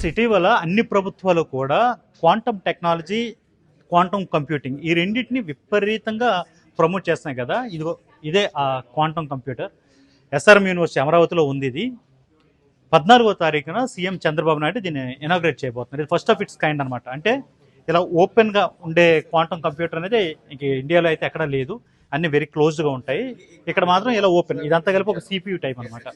Friends, ఇటీవల అన్ని ప్రభుత్వాలు కూడా క్వాంటమ్ టెక్నాలజీ, క్వాంటమ్ కంప్యూటింగ్ ఈ రెండింటిని విపరీతంగా ప్రమోట్ చేస్తున్నాయి కదా. ఇదే ఆ క్వాంటమ్ కంప్యూటర్. ఎస్ఆర్ఎం యూనివర్సిటీ అమరావతిలో ఉంది. ఇది 14వ తారీఖున సీఎం చంద్రబాబు నాయుడు దీన్ని ఇనాగ్రేట్ చేయబోతున్నారు. ఇది ఫస్ట్ ఆఫ్ ఇట్స్ కైండ్ అనమాట. అంటే ఇలా ఓపెన్గా ఉండే క్వాంటమ్ కంప్యూటర్ అనేది ఇంక ఇండియాలో అయితే ఎక్కడా లేదు. అన్ని వెరీ క్లోజ్డ్గా ఉంటాయి. ఇక్కడ మాత్రం ఇలా ఓపెన్, ఇదంతా కలిపి ఒక సిపియు టైప్ అనమాట.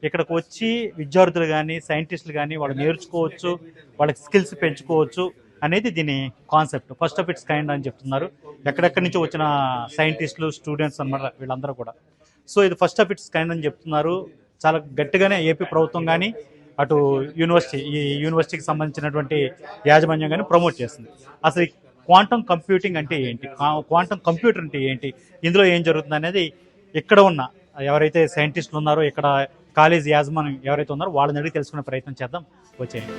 ఇక్కడికి వచ్చి విద్యార్థులు కానీ సైంటిస్టులు కానీ వాళ్ళు నేర్చుకోవచ్చు, వాళ్ళకి స్కిల్స్ పెంచుకోవచ్చు అనేది దీని concept. First of it's kind అని చెప్తున్నారు. ఎక్కడెక్కడి నుంచి వచ్చిన సైంటిస్టులు, స్టూడెంట్స్ అనమాట వీళ్ళందరూ కూడా. సో ఇది ఫస్ట్ ఆఫ్ ఇట్స్ కైండ్ అని చెప్తున్నారు. చాలా గట్టిగానే ఏపీ ప్రభుత్వం కానీ అటు ఈ యూనివర్సిటీకి సంబంధించినటువంటి యాజమాన్యం కానీ ప్రమోట్ చేస్తుంది. అసలు ఈ క్వాంటమ్ కంప్యూటింగ్ అంటే ఏంటి, క్వాంటమ్ కంప్యూటర్ అంటే ఏంటి, ఇందులో ఏం జరుగుతుంది అనేది ఇక్కడ ఉన్న ఎవరైతే సైంటిస్టులు ఉన్నారో, ఇక్కడ కాలేజ్ యాజమాన్యం ఎవరైతే ఉన్నారో వాళ్ళని అడిగి తెలుసుకునే ప్రయత్నం చేద్దాం. వచ్చేయండి.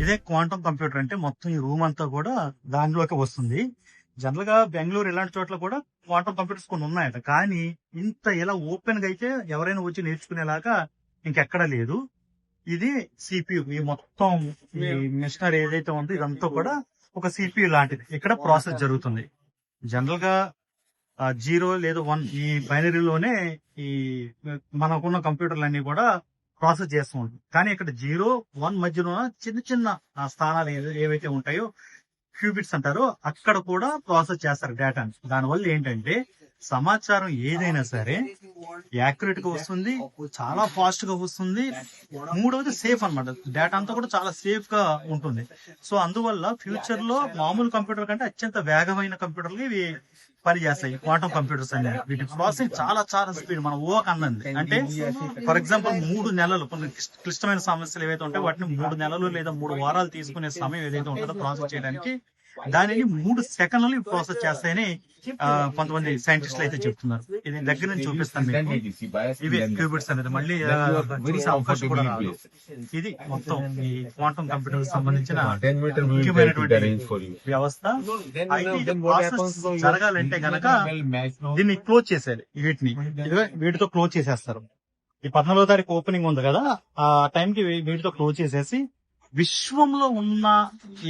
ఇదే క్వాంటమ్ కంప్యూటర్ అంటే మొత్తం ఈ రూమ్ అంతా కూడా దానిలోకి వస్తుంది. జనరల్ గా బెంగళూరు ఇలాంటి చోట్ల కూడా క్వాంటమ్ కంప్యూటర్స్ కొన్ని ఉన్నాయట, కానీ ఇంత ఇలా ఓపెన్ గా అయితే ఎవరైనా వచ్చి నేర్చుకునేలాగా ఇంకెక్కడా లేదు. ఇది సిపియు. ఈ మొత్తం ఈ మిషనరీ ఏదైతే ఉందో ఇదంతా కూడా ఒక సిపియు లాంటిది. ఇక్కడ ప్రాసెస్ జరుగుతుంది. జనరల్ గా 0 లేదా 1 ఈ బైనరీలోనే ఈ మనకున్న కంప్యూటర్లు అన్ని కూడా ప్రాసెస్ చేస్తూ ఉంటుంది. కానీ ఇక్కడ 0, 1 మధ్యలో చిన్న చిన్న స్థానాలు ఏవైతే ఉంటాయో క్యూబిట్స్ అంటారో అక్కడ కూడా ప్రాసెస్ చేస్తారు డేటాని. దానివల్ల ఏంటంటే సమాచారం ఏదైనా సరే యాక్యురేట్ గా వస్తుంది, చాలా ఫాస్ట్ గా వస్తుంది. మూడవది సేఫ్ అన్నమాట. డేటా అంతా కూడా చాలా సేఫ్ గా ఉంటుంది. సో అందువల్ల ఫ్యూచర్ లో మామూలు కంప్యూటర్ కంటే అత్యంత వేగమైన కంప్యూటర్లు ఇవి పనిచేస్తాయి. క్వాంటమ్ కంప్యూటర్స్ అనేవి వీటి ప్రాసెసింగ్ చాలా చాలా స్పీడ్. మనం అన్నది అంటే ఫర్ ఎగ్జాంపుల్ 3 నెలలు కొన్ని క్లిష్టమైన సమస్యలు ఏవైతే ఉంటాయో వాటిని 3 నెలలు లేదా 3 వారాలు తీసుకునే సమయం ఏదైతే ఉంటుందో ప్రాసెస్ చేయడానికి, దానిని 3 సెకండ్లలో ప్రాసెస్ చేస్తాయని కొంతమంది సైంటిస్టులు అయితే చెప్తున్నారు. ఇది దగ్గర నుంచి చూపిస్తాను మీకు. ఇవి క్యూబిట్స్ అనేది మళ్ళీ చూసే అవకాశం కూడా రాదు. ఇది మొత్తం ఈ క్వాంటమ్ కంప్యూటర్ సంబంధించిన ముఖ్యమైనటువంటి వ్యవస్థ. అయితే ప్రాసెస్ జరగాలంటే గనక దీన్ని క్లోజ్ చేసేయాలి. వీటితో క్లోజ్ చేసేస్తారు. ఈ 14వ తారీఖు ఓపెనింగ్ ఉంది కదా, ఆ టైంకి వీటితో క్లోజ్ చేసేసి విశ్వంలో ఉన్న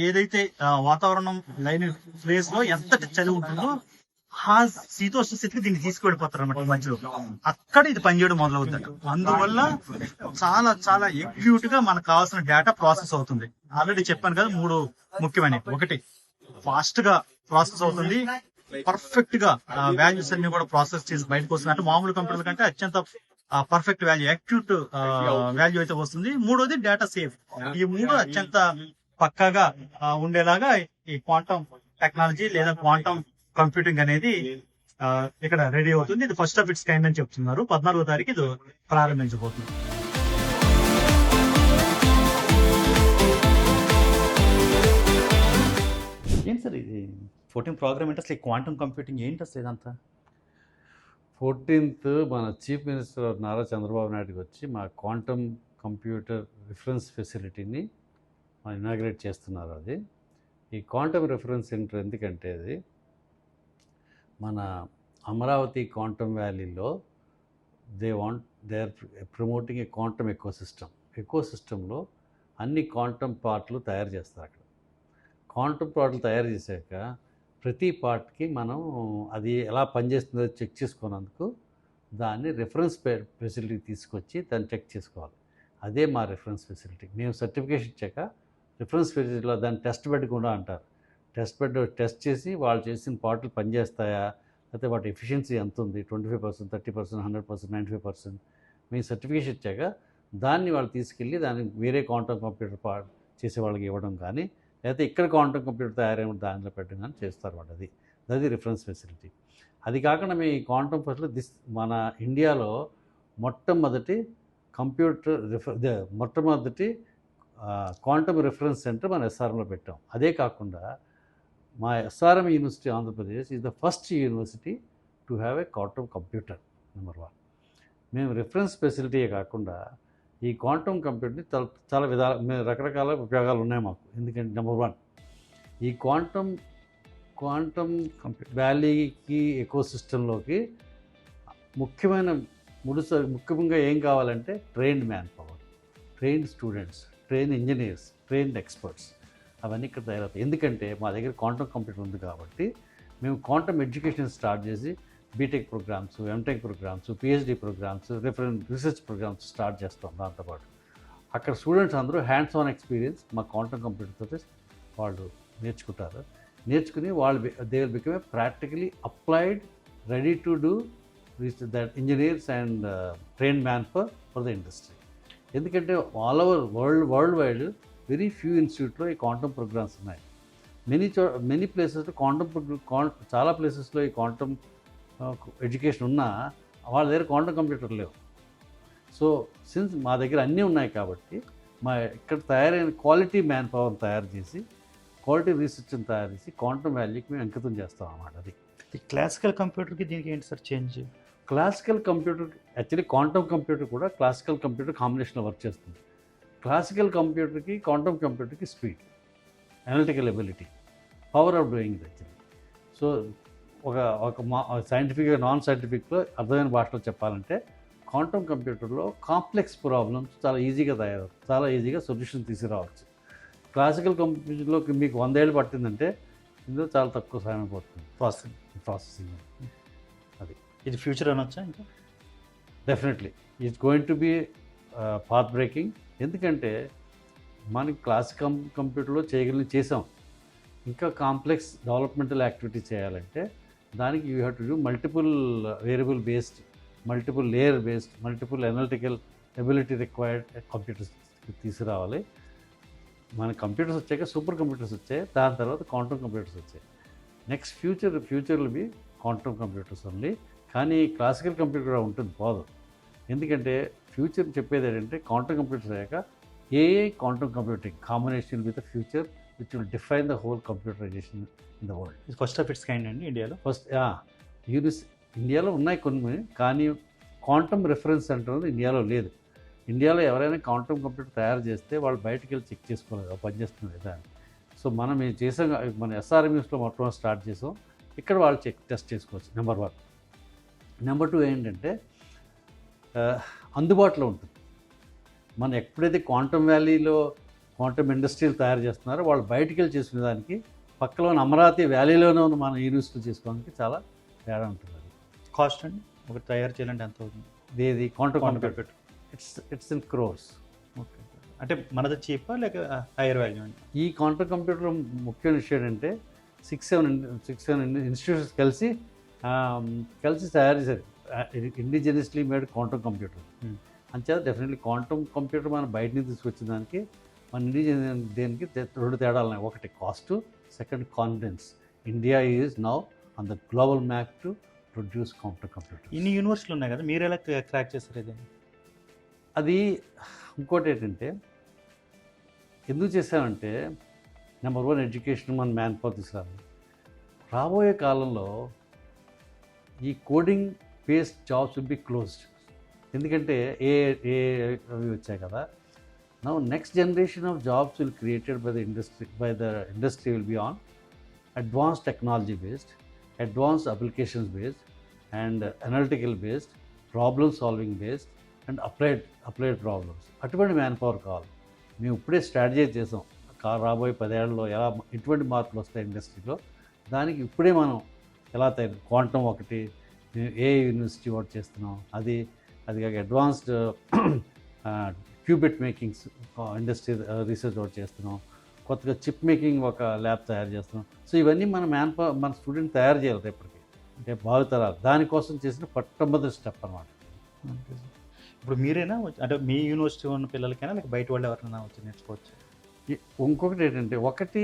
ఏదైతే వాతావరణం లైన్ ప్లేస్ లో ఎంతటి చలి ఉంటుందో ఆ శీతోష్ణ స్థితికి దీన్ని తీసుకువెళ్ళిపోతారు అనమాట. మధ్యలో అక్కడ ఇది పనిచేయడం మొదలవుతుంది. అందువల్ల చాలా చాలా ఎక్యూట్ గా మనకు కావాల్సిన డేటా ప్రాసెస్ అవుతుంది. ఆల్రెడీ చెప్పాను కదా 3 ముఖ్యమైనవి. ఒకటి, ఫాస్ట్ గా ప్రాసెస్ అవుతుంది, పర్ఫెక్ట్ గా వాల్యూస్ అన్ని కూడా ప్రాసెస్ చేసి బయటకు వస్తుంది. అంటే మామూలు కంప్యూటర్ కంటే అత్యంత పర్ఫెక్ట్ వాల్యూ, యాక్యూట్ వాల్యూ అయితే వస్తుంది. మూడోది డేటా సేఫ్. ఈ 3 అత్యంత పక్కాగా ఉండేలాగా ఈ క్వాంటమ్ టెక్నాలజీ లేదా క్వాంటమ్ కంప్యూటింగ్ అనేది ఇక్కడ రెడీ అవుతుంది. ఇది ఫస్ట్ ఆఫ్ ఇట్స్ కైండ్ అని చెప్తున్నారు. 14వ తారీఖు ఇది ప్రారంభించబోతుంది. ఏంటి సార్ ఇది 14 ప్రోగ్రామ్ ఏంటి అసలు? ఈ క్వాంటమ్ కంప్యూటింగ్ ఏంటి అసలు ఇదంతా? 14th మన చీఫ్ మినిస్టర్ నారా చంద్రబాబు నాయుడుకి వచ్చి మా క్వాంటమ్ కంప్యూటర్ రిఫరెన్స్ ఫెసిలిటీని ఇనాగ్రేట్ చేస్తున్నారు. అది ఈ క్వాంటమ్ రిఫరెన్స్ సెంటర్ ఎందుకంటే అది మన అమరావతి క్వాంటమ్ వ్యాలీలో they are promoting a quantum ఎకోసిస్టంలో అన్ని క్వాంటమ్ పార్ట్లు తయారు చేస్తారు. అక్కడ క్వాంటమ్ పార్ట్లు తయారు చేశాక ప్రతి పార్ట్కి మనం అది ఎలా పనిచేస్తుందో చెక్ చేసుకున్నందుకు దాన్ని రిఫరెన్స్ ఫెసిలిటీ తీసుకొచ్చి దాన్ని చెక్ చేసుకోవాలి. అదే మా రిఫరెన్స్ ఫెసిలిటీ. మేము సర్టిఫికేషన్ ఇచ్చాక రిఫరెన్స్ ఫెసిలిటీలో దాన్ని టెస్ట్ బెడ్ కూడా అంటారు. టెస్ట్ చేసి వాళ్ళు చేసిన పార్ట్లు పనిచేస్తాయా, లేకపోతే వాటి ఎఫిషియన్సీ ఎంత ఉంది, 25%, 30%, 100%, 95%. మేము సర్టిఫికేషన్ ఇచ్చాక దాన్ని వాళ్ళు తీసుకెళ్ళి దాన్ని వేరే క్వాంటమ్ కంప్యూటర్ చేసే వాళ్ళకి ఇవ్వడం కానీ, లేకపోతే ఇక్కడ క్వాంటమ్ కంప్యూటర్ తయారైన దానిలో పెట్టడం కానీ చేస్తారు వాడు. అది రిఫరెన్స్ ఫెసిలిటీ. అది కాకుండా మేము ఈ క్వాంటమ్ ఫెసిలిటీ మన ఇండియాలో మొట్టమొదటి క్వాంటమ్ రిఫరెన్స్ సెంటర్ మన ఎస్ఆర్ఎంలో పెట్టాం. అదే కాకుండా మా SRM university Andhra Pradesh is the first university to have a quantum computer. Number 1. మేము రిఫరెన్స్ ఫెసిలిటీయే కాకుండా ఈ క్వాంటమ్ కంప్యూటర్ని చాలా రకరకాల ఉపయోగాలు ఉన్నాయి మాకు. ఎందుకంటే నెంబర్ 1, ఈ క్వాంటమ్ వ్యాలీకి ఎకోసిస్టంలోకి ముఖ్యమైన ముఖ్యంగా ఏం కావాలంటే trained man power, trained students, train engineers, trained experts అవన్నీ ఇక్కడ తయారవుతాయి. ఎందుకంటే మా దగ్గర క్వాంటమ్ కంప్యూటర్ ఉంది కాబట్టి మేము క్వాంటమ్ ఎడ్యుకేషన్ స్టార్ట్ చేసి BTech programmes, MTech programmes, PhD programmes, research programmes start చేస్తాం. దాంతోపాటు అక్కడ స్టూడెంట్స్ అందరూ హ్యాండ్స్ ఆన్ ఎక్స్పీరియన్స్ మా క్వాంటమ్ కంప్యూటర్తో వాళ్ళు నేర్చుకుంటారు. నేర్చుకుని వాళ్ళు they will become a practically applied, ready to do that engineers and train man for the industry. ఎందుకంటే all over world wide very few ఇన్స్టిట్యూట్లో ఈ క్వాంటమ్ ప్రోగ్రామ్స్ ఉన్నాయి. మెనీ ప్లేసెస్లో చాలా ప్లేసెస్లో ఈ క్వాంటమ్ ఎడ్యుకేషన్ ఉన్నా వాళ్ళ దగ్గర క్వాంటమ్ కంప్యూటర్ లేవు. సో సిన్స్ మా దగ్గర అన్నీ ఉన్నాయి కాబట్టి మా ఇక్కడ తయారైన క్వాలిటీ మ్యాన్ పవర్ తయారు చేసి, క్వాలిటీ రీసెర్చ్ని తయారు చేసి క్వాంటమ్ వాల్యూకి మేము అంకితం చేస్తాం అన్నమాట. అది ఈ క్లాసికల్ కంప్యూటర్కి దీనికి ఏంటి sir change? Classical computer actually quantum computer కూడా క్లాసికల్ కంప్యూటర్ కాంబినేషన్లో వర్క్ చేస్తుంది. క్లాసికల్ కంప్యూటర్కి క్వాంటమ్ కంప్యూటర్కి speed, analytical ability, power of doing ఇది యాక్చువల్లీ. సో ఒక సైంటిఫిక్గా నాన్ సైంటిఫిక్లో అర్థమైన భాషలో చెప్పాలంటే క్వాంటమ్ కంప్యూటర్లో కాంప్లెక్స్ ప్రాబ్లమ్స్ చాలా ఈజీగా తయారవుతుంది, చాలా ఈజీగా సొల్యూషన్ తీసుకురావచ్చు. క్లాసికల్ కంప్యూటర్లోకి మీకు 100 ఏళ్ళు పట్టిందంటే ఇందులో చాలా తక్కువ సమయం పడుతుంది ప్రాసెసింగ్. అది ఇది ఫ్యూచర్ అనొచ్చా? ఇంకా definitely it's going to be path breaking. ఎందుకంటే మనకి క్లాసికల్ కంప్యూటర్లో చేసాం. ఇంకా కాంప్లెక్స్ డెవలప్మెంటల్ యాక్టివిటీ చేయాలంటే దానికి you have to do multiple variable based, multiple layer based, multiple analytical ability required computers తీసుకురావాలి. మన కంప్యూటర్స్ వచ్చాక సూపర్ కంప్యూటర్స్ వచ్చాయి, దాని తర్వాత క్వాంటమ్ కంప్యూటర్స్ వచ్చాయి. Next future will be quantum computers only. కానీ క్లాసికల్ కంప్యూటర్ ఉంటుంది పోదు. ఎందుకంటే ఫ్యూచర్ చెప్పేది ఏంటంటే క్వాంటమ్ కంప్యూటర్స్ అయ్యాక AI quantum computing combination with the future which will define the whole computerization in the world. ఇది ఫస్ట్ ఆఫ్ ఇట్స్ కైండ్ అండి ఇండియాలో. ఇండియాలో ఉన్నాయి కొన్ని, కానీ క్వాంటమ్ రిఫరెన్స్ సెంటర్ అనేది ఇండియాలో లేదు. ఇండియాలో ఎవరైనా క్వాంటమ్ కంప్యూటర్ తయారు చేస్తే వాళ్ళు బయటికి వెళ్ళి చెక్ చేసుకోలేదు పనిచేస్తుంది లేదా అని. సో మనం చేసాం, మన ఎస్ఆర్ఎంఎస్లో మొత్తం స్టార్ట్ చేసాం. ఇక్కడ వాళ్ళు టెస్ట్ చేసుకోవచ్చు. నెంబర్ 1. నెంబర్ 2 ఏంటంటే అందుబాటులో ఉంటుంది. మనం ఎప్పుడైతే క్వాంటమ్ వ్యాలీలో క్వాంటమ్ ఇండస్ట్రీలు తయారు చేస్తున్నారో వాళ్ళు బయటికి వెళ్ళి చేసుకునే దానికి పక్కలో ఉన్న అమరావతి వ్యాలీలోనే ఉన్న మన యూనివర్సిటీ చేసుకోవడానికి చాలా తేడా ఉంటుంది. అది కాస్ట్ అండి ఒకటి తయారు చేయాలంటే ఎంత అవుతుంది? ఇది quantum computer it's in crores. Okay, అంటే మనది చీపా లేక హైయర్ వాల్యూ అండి? ఈ క్వాంటమ్ కంప్యూటర్ ముఖ్యమైన విషయం ఏంటంటే 6-7 ఇన్స్టిట్యూషన్స్ కలిసి తయారు చేశారు ఇండిజినస్లీ మేడ్ క్వాంటమ్ కంప్యూటర్. అంచేత డెఫినెట్లీ క్వాంటమ్ కంప్యూటర్ మనం బయట నుంచి తీసుకొచ్చిన దానికి మన ఇండిజినస్ దేనికి 2 తేడాలు ఉన్నాయి. ఒకటి cost, second confidence. India is now on the global map to produce quantum computer. ఇన్ని యూనివర్సిటీలు ఉన్నాయి కదా, మీరు ఎలా క్రాక్ చేస్తారు ఇది? అది ఇంకోటి ఏంటంటే ఎందుకు చేసామంటే నెంబర్ 1 ఎడ్యుకేషన్, మన మ్యాన్ పవర్ తీసుకురావాలి. రాబోయే కాలంలో ఈ coding based jobs will be closed. ఎందుకంటే ఏ అవి వచ్చాయి కదా. Now next generation of jobs will created by the industry will be on advanced technology based, advanced applications based and analytical based, problem solving based and applied problems. అటువంటి man power కావాలి. మేము ఇప్పుడే strategy చేసాం రాబోయే 10 ఏళ్లలో ఎటువంటి మార్పులు వస్తాయి ఇండస్ట్రీలో. దానికి ఇప్పుడే మనం ఎలా తయారు, క్వాంటమ్ ఒకటి, ఏ యూనివర్సిటీ ఒకటి చేస్తున్నాం. అది కాక advanced qubit makings industry research ఒకటి చేస్తున్నాం. కొత్తగా చిప్ మేకింగ్ ఒక ల్యాబ్ తయారు చేస్తున్నాం. సో ఇవన్నీ మన స్టూడెంట్ తయారు చేయాలి రేపు భావితరాలు. దానికోసం చేసిన మొట్టమొదటి స్టెప్ అన్నమాట. ఇప్పుడు మీరేనా అంటే మీ యూనివర్సిటీ ఉన్న పిల్లలకైనా లేక బయట వాళ్ళు ఎవరైనా వచ్చి నేర్చుకోవచ్చు? ఇంకొకటి ఏంటంటే, ఒకటి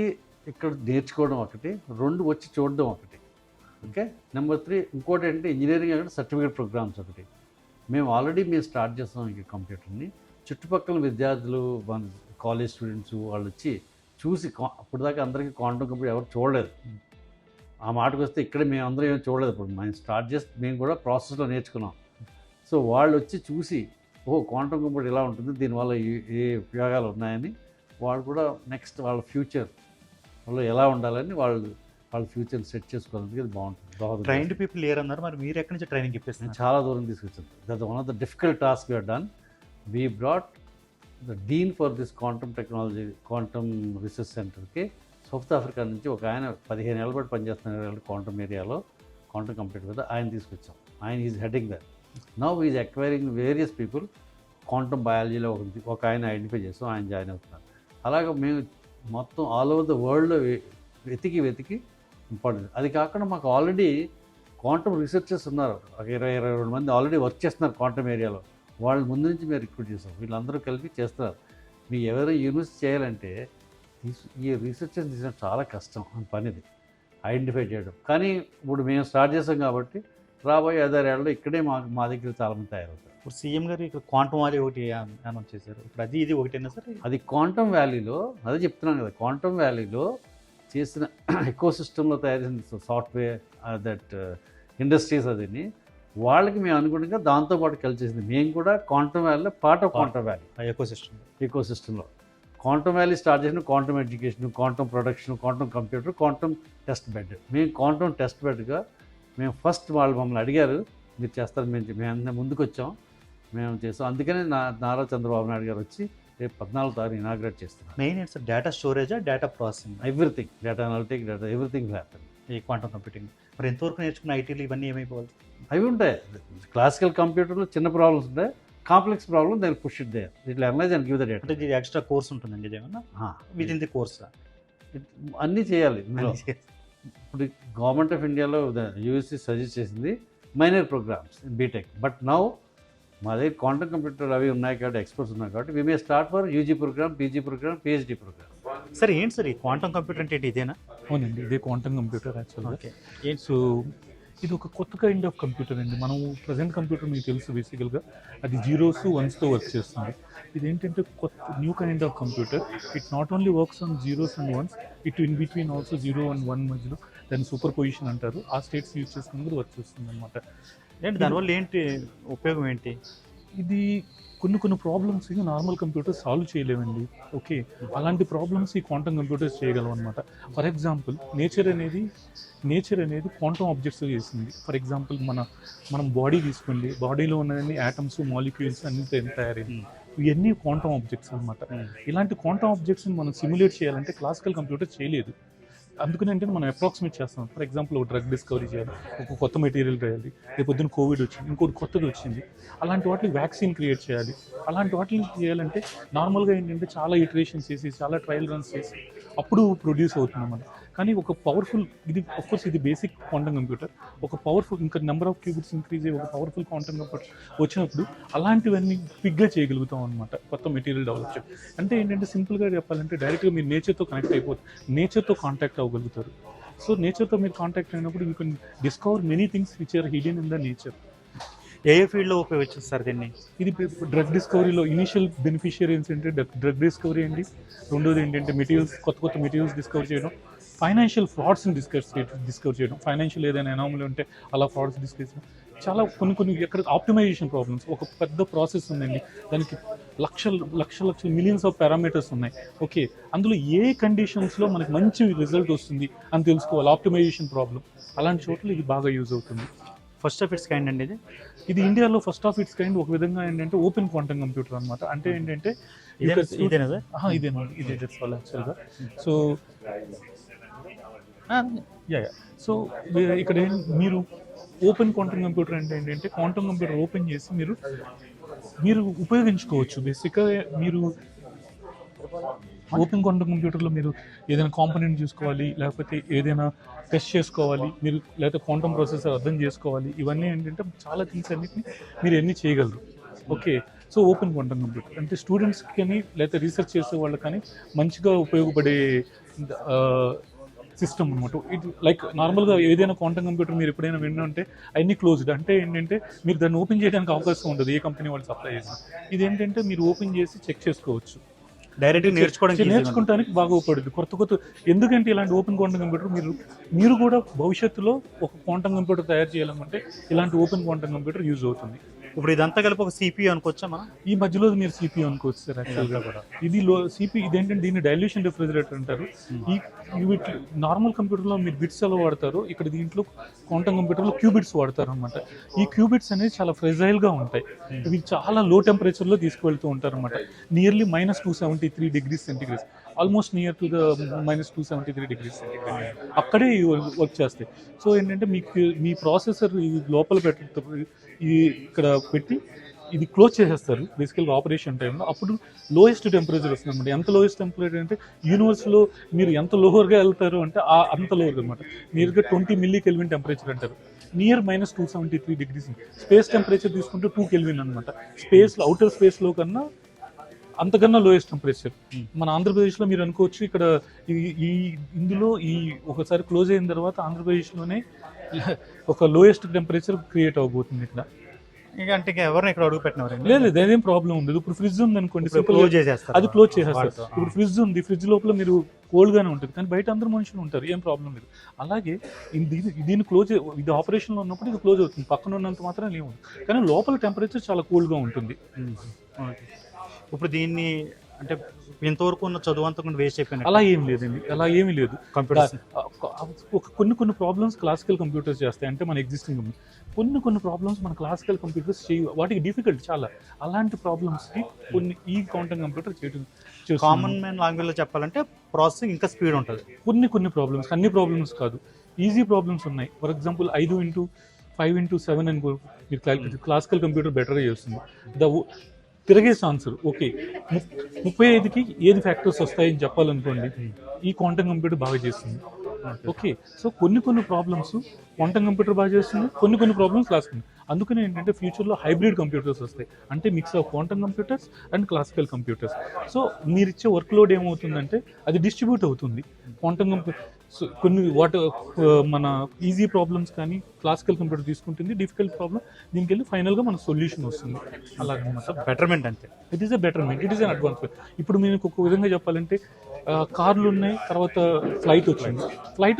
ఇక్కడ నేర్చుకోవడం ఒకటి, 2 వచ్చి చూడడం ఒకటి. ఓకే, నెంబర్ 3 ఇంకోటి ఏంటంటే ఇంజనీరింగ్ అక్కడ సర్టిఫికేట్ ప్రోగ్రామ్స్ ఒకటి. మేము స్టార్ట్ చేస్తాం ఈ కంప్యూటర్ని. చుట్టుపక్కల విద్యార్థులు, మన కాలేజ్ స్టూడెంట్స్ వాళ్ళు వచ్చి చూసి, అప్పుడు దాకా అందరికీ క్వాంటమ్ కంప్యూటర్ ఎవరు చూడలేదు. ఆ మాటకు వస్తే ఇక్కడ మేము అందరం ఏం చూడలేదు. ఇప్పుడు మేము స్టార్ట్ చేసి మేము కూడా ప్రాసెస్లో నేర్చుకున్నాం. సో వాళ్ళు వచ్చి చూసి, క్వాంటమ్ కంప్యూటర్ ఇలా ఉంటుంది, దీనివల్ల ఏ ఉపయోగాలు ఉన్నాయని వాళ్ళు కూడా నెక్స్ట్ వాళ్ళ ఫ్యూచర్ వాళ్ళు ఎలా ఉండాలని వాళ్ళు వాళ్ళ ఫ్యూచర్ సెట్ చేసుకోవడానికి ఇది బాగుంటుంది, దోహదం ట్రైన్డ్ పీపుల్ లేరు అన్నారు, మరి మీరు ఎక్కడి నుంచి ట్రైనింగ్ నేను ఇప్పిస్తున్నారు? చాలా దూరం తీసుకొచ్చాను. That one of the difficult task we done. We brought the dean for this quantum technology quantum research సెంటర్కి సౌత్ ఆఫ్రికా నుంచి ఒక ఆయన 15 ఏళ్ళ పాటు పనిచేస్తున్నారు క్వాంటమ్ ఏరియాలో, క్వాంటమ్ కంప్యూటర్ మీద. ఆయన తీసుకొచ్చాం. ఆయన is heading that. Now is acquiring various people. Quantum బయాలజీలో ఒక ఆయన ఐడెంటిఫై చేస్తాం, ఆయన జాయిన్ అవుతున్నారు. అలాగే మేము మొత్తం ఆల్ ఓవర్ ద వరల్డ్లో వెతికి ఇంపార్టెంట్. అది కాకుండా మాకు ఆల్రెడీ క్వాంటమ్ రీసెర్చర్స్ ఉన్నారు, ఒక 22 మంది ఆల్రెడీ వర్క్ చేస్తున్నారు క్వాంటమ్ ఏరియాలో. వాళ్ళ ముందు నుంచి మేము రిక్రూట్ చేస్తాం. వీళ్ళందరూ కలిపి చేస్తున్నారు. మీకు ఎవరైనా యూనివర్సిటీ చేయాలంటే ఈ రీసెర్చర్స్ తీసిన చాలా కష్టం పనిది ఐడెంటిఫై చేయడం. కానీ ఇప్పుడు మేము స్టార్ట్ చేసాం కాబట్టి రాబోయే 5-6 ఏళ్ళలో ఇక్కడే మా దగ్గర చాలామంది తయారవుతారు. ఇప్పుడు సీఎం గారు ఇక్కడ క్వాంటమ్ వ్యాలీ ఒకటి అనౌన్స్ చేశారు. ఇప్పుడు అది ఇది ఒకటేనా సార్? అది క్వాంటమ్ వ్యాలీలో, అదే చెప్తున్నాను కదా, క్వాంటమ్ వ్యాలీలో చేసిన ఎకో సిస్టంలో తయారు చేసిన సాఫ్ట్వేర్ దట్ ఇండస్ట్రీస్ అదిని వాళ్ళకి మేము అనుగుణంగా దాంతోపాటు కలిసి చేసింది. మేము కూడా క్వాంటమ్ వ్యాలీలో పార్ట్ ఆఫ్ క్వాంటమ్ వ్యాలీ ఎకో సిస్టంలో. క్వాంటమ్ వ్యాలీ స్టార్ట్ చేసిన quantum education, quantum production, quantum computer, quantum test bed. మేము క్వాంటమ్ టెస్ట్ బెడ్గా మేము ఫస్ట్ వాళ్ళు మమ్మల్ని అడిగారు మీరు చేస్తారు, మేము ముందుకు వచ్చాం, మేము చేస్తాం. అందుకనే నారా చంద్రబాబు నాయుడు గారు వచ్చి రేపు 14వ తారీఖు ఇనాగ్రేట్ చేస్తున్నారు. మెయిన్ సార్ డేటా స్టోరేజా, data processing, everything, data analytic, data everything happen ఈ క్వాంటమ్ కంప్యూటింగ్. మరి ఎంతవరకు నేర్చుకున్న ఐటీలు ఇవన్నీ ఏమైపోవాలి? అవి ఉంటాయి. క్లాసికల్ కంప్యూటర్లో చిన్న ప్రాబ్లమ్స్ ఉంటాయి, కాంప్లెక్స్ ప్రాబ్లమ్ దాన్ని పుష్ ఇట్ దేర్, ఇట్లా analyse and give the data. అంటే ఇది ఎక్స్ట్రా కోర్స్ ఉంటుందండి ఇదేమన్నా విత్ ఇన్ ది కోర్స్? అన్నీ చేయాలి ఇందులో. ఇప్పుడు గవర్నమెంట్ ఆఫ్ ఇండియాలో యూఎస్సీ సజెస్ట్ చేసింది minor programs BTech. But now మా దగ్గర క్వాంటమ్ కంప్యూటర్ అవి ఉన్నాయి కాబట్టి, ఎక్స్పర్ట్స్ ఉన్నాయి కాబట్టి we may start for UG programme, PG programme, PhD programme. Sir ఏంటి సార్ ఈ క్వాంటమ్ కంప్యూటర్ అంటే ఇదేనా? అవునండి, ఇదే క్వాంటమ్ కంప్యూటర్ యాక్చువల్గా. ఓకే. సో ఇది ఒక కొత్త కైండ్ ఆఫ్ కంప్యూటర్ అండి. మనం ప్రజెంట్ కంప్యూటర్ మీకు తెలుసు బేసికల్గా అది 0s 1s వర్క్ చేస్తుంది. ఇదేంటంటే కొత్త new kind of computer. It not only works on 0s and 1s, it in between also 0 and 1 మధ్యలో దాన్ని సూపర్ పొజిషన్ అంటారు. ఆ స్టేట్స్ యూజ్ చేసుకుని వర్క్ చేస్తుంది అనమాట. ఏంటి దానివల్ల ఏంటి ఉపయోగం ఏంటి? ఇది కొన్ని ప్రాబ్లమ్స్ నార్మల్ కంప్యూటర్స్ సాల్వ్ చేయలేవండి. ఓకే, అలాంటి ప్రాబ్లమ్స్ ఈ క్వాంటమ్ కంప్యూటర్స్ చేయగలవు అనమాట. ఫర్ ఎగ్జాంపుల్ నేచర్ అనేది క్వాంటమ్ ఆబ్జెక్ట్స్ చేసింది. ఫర్ ఎగ్జాంపుల్ మనం బాడీ తీసుకోండి, బాడీలో ఉన్నన్ని యాటమ్స్, మాలిక్యూల్స్ అన్ని తయారైంది. ఇవన్నీ క్వాంటమ్ ఆబ్జెక్ట్స్ అనమాట. ఇలాంటి క్వాంటమ్ ఆబ్జెక్ట్స్ని మనం సిమ్యులేట్ చేయాలంటే క్లాసికల్ కంప్యూటర్ చేయలేదు. అందుకని అంటే మనం అప్రాక్సిమేట్ చేస్తాం. ఫర్ ఎగ్జాంపుల్ ఒక డ్రగ్ డిస్కవరీ చేయాలి, ఒక కొత్త మెటీరియల్ రాయాలి, రేపు పొద్దున్న కోవిడ్ వచ్చింది, ఇంకోటి కొత్తది వచ్చింది, అలాంటి వాటికి వ్యాక్సిన్ క్రియేట్ చేయాలి. అలాంటి వాటిని చేయాలంటే నార్మల్గా ఏంటంటే చాలా ఇటరేషన్స్ చేసి, చాలా ట్రయల్ రన్స్ చేసి అప్పుడు ప్రొడ్యూస్ అవుతుంది అన్నమాట. కానీ ఒక పవర్ఫుల్, ఇది అఫ్కోర్స్ ఇది బేసిక్ క్వాంటమ్ కంప్యూటర్, ఒక పవర్ఫుల్ ఇంకా నెంబర్ ఆఫ్ క్యూబిట్స్ ఇంక్రీజ్ అయ్యి ఒక పవర్ఫుల్ క్వాంటమ్ కంప్యూటర్ వచ్చినప్పుడు అలాంటివన్నీ క్విక్గా చేయగలుగుతాం అనమాట. కొత్త మెటీరియల్ డెవలప్ చేయాలి అంటే ఏంటంటే సింపుల్గా చెప్పాలంటే డైరెక్ట్గా మీరు నేచర్తో కనెక్ట్ అయిపోతుంది, నేచర్తో కాంటాక్ట్ అవ్వగలుగుతారు. సో నేచర్తో మీరు కాంటాక్ట్ అయినప్పుడు you can discover many things which are hidden in the nature. ఏ ఫీల్డ్లో ఉపయోగించారు సార్ దీన్ని? ఇది డ్రగ్ డిస్కవరీలో ఇనిషియల్ బెనిఫిషియరీస్ ఏంటంటే డ్రగ్ డిస్కవరీ అండి. రెండోది ఏంటంటే కొత్త మెటీరియల్స్ డిస్కవర్ చేయడం, ఫైనాన్షియల్ ఫ్రాడ్స్ని డిస్కవర్ చేయడం. ఫైనాన్షియల్ ఏదైనా ఎనామలీ ఉంటే అలా ఫ్రాడ్స్ డిస్కవర్ చేయడం. చాలా కొన్ని ఎక్కడ ఆప్టిమైజేషన్ ప్రాబ్లమ్స్. ఒక పెద్ద ప్రాసెస్ ఉందండి, దానికి లక్షల మిలియన్స్ ఆఫ్ పారామీటర్స్ ఉన్నాయి. ఓకే, అందులో ఏ కండిషన్స్లో మనకి మంచి రిజల్ట్ వస్తుంది అని తెలుసుకోవాలి, ఆప్టిమైజేషన్ ప్రాబ్లం. అలాంటి చోట్ల ఇది బాగా యూజ్ అవుతుంది. ఫస్ట్ ఆఫ్ ఇట్స్ కైండ్ అండి ఇది ఇండియాలో ఫస్ట్ ఆఫ్ ఇట్స్ కైండ్. ఒక విధంగా ఏంటంటే ఓపెన్ క్వాంటమ్ కంప్యూటర్ అనమాట. అంటే ఏంటంటే ఇదేనా సార్? ఇదే యాక్చువల్గా. సో సో ఇక్కడ మీరు ఓపెన్ క్వాంటమ్ కంప్యూటర్ అంటే ఏంటంటే క్వాంటమ్ కంప్యూటర్ ఓపెన్ చేసి మీరు ఉపయోగించుకోవచ్చు. బేసిక్గా మీరు ఓపెన్ క్వాంటమ్ కంప్యూటర్లో మీరు ఏదైనా కాంపోనెంట్ చూసుకోవాలి, లేకపోతే ఏదైనా టెస్ట్ చేసుకోవాలి, మీరు లేకపోతే క్వాంటమ్ ప్రాసెసర్ అర్థం చేసుకోవాలి. ఇవన్నీ ఏంటంటే చాలా థింగ్స్ అన్నిటిని మీరు ఎన్ని చేయగలరు. Okay, so open quantum computer అంటే స్టూడెంట్స్కి కానీ లేకపోతే రీసెర్చ్ చేసే వాళ్ళకి కానీ మంచిగా ఉపయోగపడే సిస్టమ్ అనమాట. ఇది లైక్ నార్మల్గా ఏదైనా క్వాంటమ్ కంప్యూటర్ మీరు ఎప్పుడైనా విన్నంటే అవన్నీ క్లోజ్డ్. అంటే ఏంటంటే మీరు దాన్ని ఓపెన్ చేయడానికి అవకాశం ఉండదు ఏ కంపెనీ వాళ్ళు సప్లై చేసి. ఇదేంటంటే మీరు ఓపెన్ చేసి చెక్ చేసుకోవచ్చు, డైరెక్ట్గా నేర్చుకోవడానికి బాగా ఉపయోగపడుతుంది. కొత్త ఎందుకంటే ఇలాంటి ఓపెన్ క్వాంటమ్ కంప్యూటర్ మీరు కూడా భవిష్యత్తులో ఒక క్వాంటమ్ కంప్యూటర్ తయారు చేయాలంటే ఇలాంటి ఓపెన్ క్వాంటమ్ కంప్యూటర్ యూజ్ అవుతుంది. ఇప్పుడు ఇదంతా కలిపి ఒక సిపియూ అనుకోవచ్చా మనం? ఈ మధ్యలో మీరు సిపియూ అనుకోవచ్చు సార్. యాక్చువల్గా కూడా ఇది సిపి ఇదేంటంటే దీన్ని డైల్యూషన్ రిఫ్రిజిరేటర్ అంటారు. ఈ నార్మల్ కంప్యూటర్లో మీరు బిట్స్ ఎలా వాడతారో ఇక్కడ దీంట్లో క్వాంటమ్ కంప్యూటర్లో క్యూబిట్స్ వాడతారు అనమాట. ఈ క్యూబిట్స్ అనేది చాలా ఫ్రెజైల్గా ఉంటాయి. ఇవి చాలా లో టెంపరేచర్లో తీసుకువెళ్తూ ఉంటారు అనమాట. Nearly -273 degrees Celsius, almost near to the -273 degrees Celsius అక్కడే వర్క్ చేస్తాయి. సో ఏంటంటే మీకు మీ ప్రాసెసర్ ఇది లోపల ఇది ఇక్కడ పెట్టి ఇది క్లోజ్ చేసేస్తారు బేసికల్గా ఆపరేషన్ టైంలో. అప్పుడు లోయెస్ట్ టెంపరేచర్ వస్తుంది అనమాట. ఎంత లోయెస్ట్ టెంపరేచర్ అంటే యూనివర్స్లో మీరు ఎంత లోవర్గా వెళ్తారు అంటే అంత లోవర్గా అనమాట. నియర్గా 20 milli Kelvin టెంపరేచర్ అంటారు. Near -273 degrees. స్పేస్ టెంపరేచర్ తీసుకుంటే 2 Kelvin అనమాట. స్పేస్లో అవుటర్ స్పేస్లో కన్నా అంతకన్నా లోయెస్ట్ టెంపరేచర్. మన ఆంధ్రప్రదేశ్లో మీరు అనుకోవచ్చు ఇక్కడ ఇందులో ఒకసారి క్లోజ్ అయిన తర్వాత ఆంధ్రప్రదేశ్లోనే ఒక లోయెస్ట్ టెంపరేచర్ క్రియేట్ అవబోతుంది ఇక్కడ. అంటే ఎవరిని ఇక్కడ అడుగు పెట్టినవారు? లేదు, అదేం ప్రాబ్లం ఉండదు. ఇప్పుడు ఫ్రిడ్జ్ ఉంది అనుకోండి, క్లోజ్ చేసేస్తారు, అది క్లోజ్ చేసేస్తారు. ఇప్పుడు ఫ్రిడ్జ్ ఉంది, ఫ్రిడ్జ్ లోపల మీరు కోల్డ్గానే ఉంటుంది, కానీ బయట అందరూ మనుషులు ఉంటారు, ఏం ప్రాబ్లం లేదు. అలాగే దీన్ని క్లోజ్, ఇది ఆపరేషన్లో ఉన్నప్పుడు ఇది క్లోజ్ అవుతుంది, పక్కన ఉన్నంత మాత్రం ఏమి ఉండదు, కానీ లోపల టెంపరేచర్ చాలా కూల్గా ఉంటుంది. ఇప్పుడు దీన్ని అంటే ఇంతవరకు ఉన్న చదువు అంతా వేస్ట్ అయిపోయింది? అలా ఏం లేదండి, అలా ఏమీ లేదు. కంప్యూటర్స్ కొన్ని ప్రాబ్లమ్స్ క్లాసికల్ కంప్యూటర్స్ చేస్తాయి. అంటే మన ఎగ్జిస్టింగ్ కొన్ని ప్రాబ్లమ్స్ మన క్లాసికల్ కంప్యూటర్స్ వాటికి డిఫికల్ట్ చాలా. అలాంటి ప్రాబ్లమ్స్కి ఈ క్వాంటమ్ కంప్యూటర్ చేయడం. కామన్ మ్యాన్ లాంగ్వేజ్లో చెప్పాలంటే ప్రాసెసింగ్ ఇంకా స్పీడ్ ఉంటుంది. కొన్ని ప్రాబ్లమ్స్, అన్ని ప్రాబ్లమ్స్ కాదు, ఈజీ ప్రాబ్లమ్స్ ఉన్నాయి. ఫర్ ఎగ్జాంపుల్ 5x5x7 అని మీరు క్లాసికల్ కంప్యూటర్ బెటర్గా చేస్తుంది. తిరగేసి ఆన్సర్ ఓకే 35కి ఏది ఫ్యాక్టర్స్ వస్తాయని చెప్పాలనుకోండి, ఈ క్వాంటమ్ కంప్యూటర్ బాగా చేస్తుంది. ఓకే, సో కొన్ని ప్రాబ్లమ్స్ క్వాంటమ్ కంప్యూటర్ బాగా చేస్తుంది, కొన్ని ప్రాబ్లమ్స్ క్లాసికల్. అందుకనే ఏంటంటే ఫ్యూచర్లో హైబ్రిడ్ కంప్యూటర్స్ వస్తాయి, అంటే mix of quantum computers and classical computers. So మీరు ఇచ్చే వర్క్ లోడ్ ఏమవుతుందంటే అది డిస్ట్రిబ్యూట్ అవుతుంది. క్వాంటమ్ కొన్ని మన ఈజీ ప్రాబ్లమ్స్ కానీ క్లాసికల్ కంప్యూటర్ తీసుకుంటుంది, డిఫికల్ట్ ప్రాబ్లమ్ దీనికి వెళ్ళి ఫైనల్గా మన సొల్యూషన్ వస్తుంది. అలాగనమాట. బెటర్మెంట్ అంతే. It is a betterment, it is an advancement. ఇప్పుడు మీకు ఒక విధంగా చెప్పాలంటే కార్లు ఉన్నాయి, తర్వాత ఫ్లైట్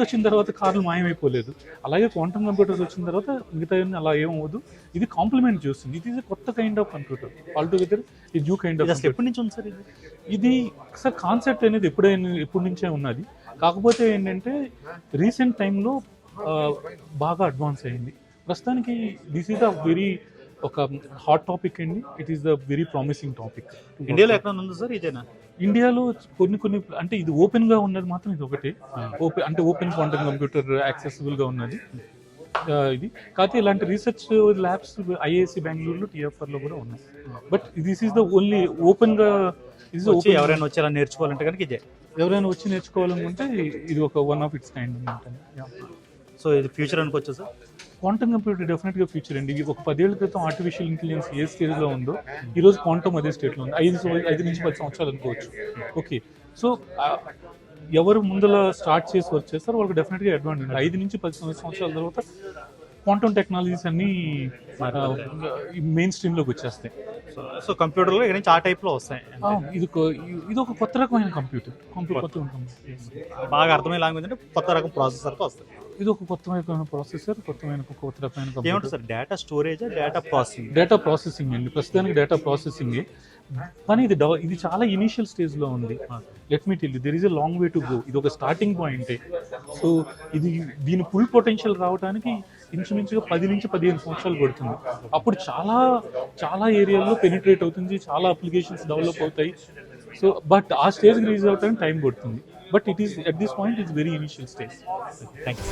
వచ్చిన తర్వాత కార్లు మాయమైపోలేదు. అలాగే క్వాంటమ్ కంప్యూటర్స్ వచ్చిన తర్వాత మిగతా అలా ఏమవుదు, ఇది కాంప్లిమెంట్ చేస్తుంది. ఇట్ ఈస్ ఎ కొత్త కైండ్ ఆఫ్ కంప్యూటర్ ఆల్టుగెదర్, ఇది న్యూ కైండ్ ఆఫ్. ఎప్పటి నుంచి ఉంది సార్ ఇది సార్ కాన్సెప్ట్ అనేది ఎప్పటి నుంచే ఉన్నది, కాకపోతే ఏంటంటే రీసెంట్ టైంలో బాగా అడ్వాన్స్ అయింది. ప్రస్తుతానికి దిస్ ఈజ్ ద వెరీ ఒక హాట్ టాపిక్ అండి. It is the very promising topic. ఇండియాలో ఎక్కడ ఉంది సార్ ఇదేనా? ఇండియాలో కొన్ని అంటే ఇది ఓపెన్గా ఉన్నది మాత్రం ఇది ఒకటే. ఓపెన్ క్వాంటమ్ కంప్యూటర్ యాక్సెసిబుల్గా ఉన్నది ఇది. కాకపోతే ఇలాంటి రీసెర్చ్ ల్యాబ్స్ ఐఐసి బెంగళూరులో, టిఎఫ్ఆర్లో కూడా ఉన్నాయి. But this is the only ఓపెన్గా. ఎవరైనా వచ్చి అలా నేర్చుకోవాలంటే కనుక ఇదే, ఎవరైనా వచ్చి నేర్చుకోవాలనుకుంటే ఇది ఒక వన్ ఆఫ్ ఇట్స్ కైండ్ అనమాట. సో ఇది ఫ్యూచర్ అనుకోవచ్చు సార్? క్వాంటమ్ కంప్యూటర్ డెఫినెట్గా ఫ్యూచర్ అండి. ఒక 10 ఏళ్ల క్రితం ఆర్టిఫిషియల్ ఇంటెలిజెన్స్ ఏ స్టేజ్లో ఉందో ఈరోజు క్వాంటమ్ అదే స్టేట్లో ఉంది. 5 నుంచి 10 సంవత్సరాలు అనుకోవచ్చు. ఓకే, సో ఎవరు ముందర స్టార్ట్ చేసి వర్క్ చేస్తారో వాళ్ళకి డెఫినెట్గా అడ్వాంటేజ్. 5 నుంచి 10 సంవత్సరాల తర్వాత క్వాంటమ్ టెక్నాలజీస్ అన్నీ మెయిన్ స్ట్రీమ్లోకి వచ్చేస్తాయి. సో కంప్యూటర్లో ఇక్కడ నుంచి ఆ టైప్లో వస్తాయి. ఇది ఒక కొత్త రకమైన కంప్యూటర్. బాగా అర్థమయ్యే లాంగ్వేజ్ అంటే కొత్త రకం ప్రాసెసర్తో వస్తుంది. ఇది ఒక కొత్త రకమైన ప్రాసెసర్, కొత్త రకమైన ఏమంటారు sir? Data storage, data processing అండి. ప్రస్తుతానికి డేటా ప్రాసెసింగ్, కానీ ఇది చాలా ఇనీషియల్ స్టేజ్లో ఉంది. Let me tell you, there is a long way to go. ఇది ఒక స్టార్టింగ్ పాయింటే. సో దీని ఫుల్ పొటెన్షియల్ రావడానికి ఇంచుమించుగా 10 నుంచి 15 సంవత్సరాలు పడుతుంది. అప్పుడు చాలా ఏరియాల్లో పెనిట్రేట్ అవుతుంది, చాలా అప్లికేషన్స్ డెవలప్ అవుతాయి. సో బట్ ఆ స్టేజ్కి రీచ్ అవడానికి టైం పడుతుంది. But it is at this point it's very initial stage. Thank you.